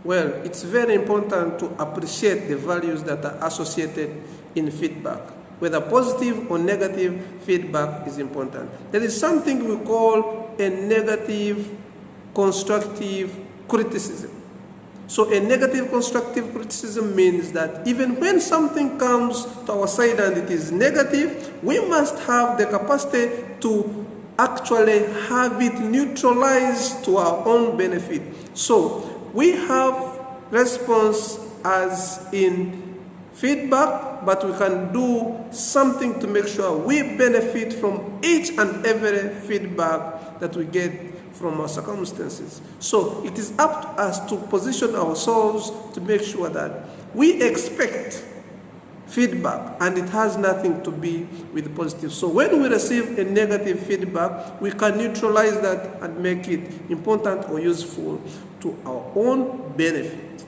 Well, it's very important to appreciate the values that are associated in feedback. Whether positive or negative feedback is important. There is something we call a negative constructive criticism. So a negative constructive criticism means that even when something comes to our side and it is negative, we must have the capacity to actually have it neutralized to our own benefit. So we have response as in feedback, but we can do something to make sure we benefit from each and every feedback that we get from our circumstances. So it is up to us to position ourselves to make sure that we expect feedback and it has nothing to be with positive. So when we receive a negative feedback, we can neutralize that and make it important or useful to our own benefit.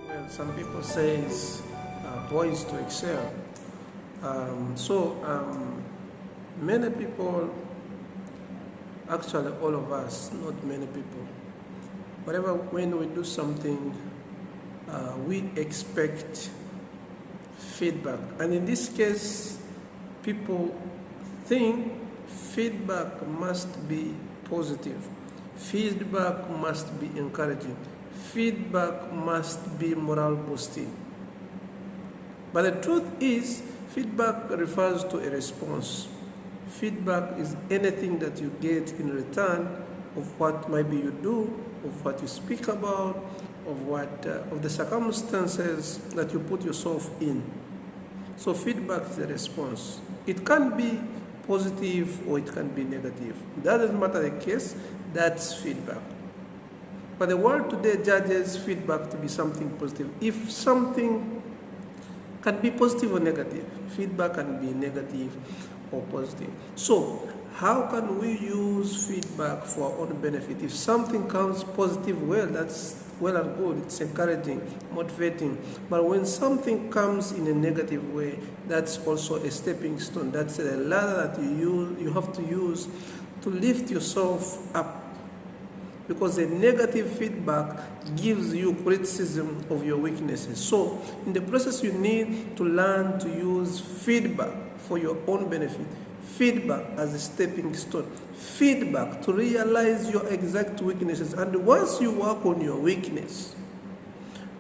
Well, some people say boys to excel. Many people, actually all of us, not many people, when we do something, we expect feedback. And in this case, people think feedback must be positive. Feedback must be encouraging. Feedback must be morale boosting. But the truth is, feedback refers to a response. Feedback is anything that you get in return of what maybe you do, of what you speak about, of the circumstances that you put yourself in. So feedback is a response. It can be positive or it can be negative. That doesn't matter the case, that's feedback. But the world today judges feedback to be something positive. If something can be positive or negative, feedback can be negative or positive. So how can we use feedback for our own benefit? If something comes positive, well, that's well and good. It's encouraging, motivating. But when something comes in a negative way, that's also a stepping stone. That's a ladder that you have to use to lift yourself up. Because a negative feedback gives you criticism of your weaknesses. So in the process, you need to learn to use feedback for your own benefit. Feedback as a stepping stone. Feedback to realize your exact weaknesses. And once you work on your weakness,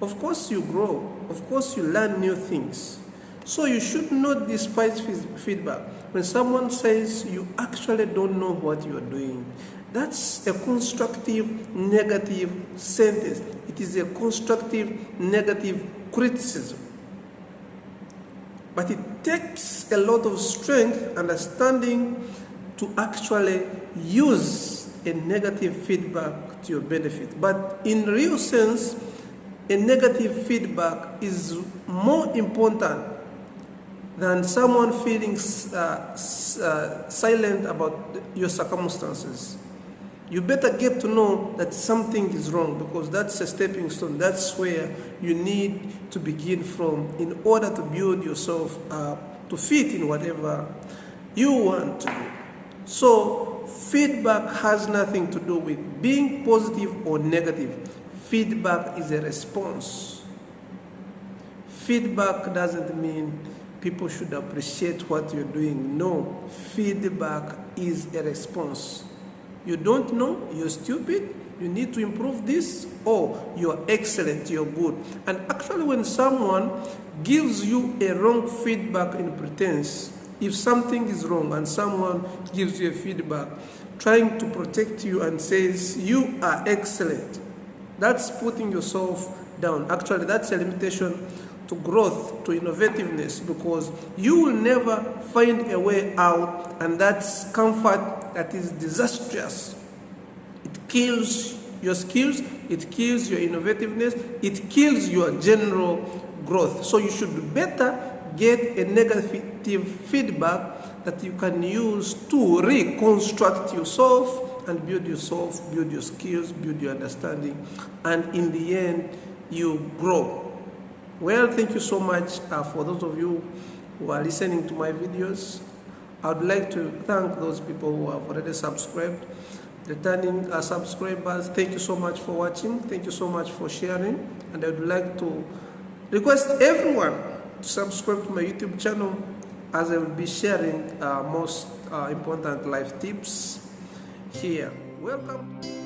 of course you grow. Of course you learn new things. So you should not despise feedback. When someone says you actually don't know what you are doing, that's a constructive negative sentence. It is a constructive negative criticism. But it takes a lot of strength, understanding, to actually use a negative feedback to your benefit. But in real sense, a negative feedback is more important than someone feeling silent about your circumstances. You better get to know that something is wrong, because that's a stepping stone. That's where you need to begin from in order to build yourself up to fit in whatever you want to do. So feedback has nothing to do with being positive or negative. Feedback is a response. Feedback doesn't mean people should appreciate what you're doing. No, feedback is a response. You don't know, you're stupid, you need to improve this, or you're excellent, you're good. And actually when someone gives you a wrong feedback in pretense, if something is wrong and someone gives you a feedback trying to protect you and says you are excellent, that's putting yourself down. Actually, that's a limitation to growth, to innovativeness, because you will never find a way out, and that's comfort that is disastrous. It kills your skills, it kills your innovativeness, it kills your general growth. So you should better get a negative feedback that you can use to reconstruct yourself and build yourself, build your skills, build your understanding, and in the end, you grow. Well, thank you so much for those of you who are listening to my videos. I would like to thank those people who have already subscribed. Returning subscribers, thank you so much for watching. Thank you so much for sharing. And I would like to request everyone to subscribe to my YouTube channel, as I will be sharing most important life tips here. Welcome.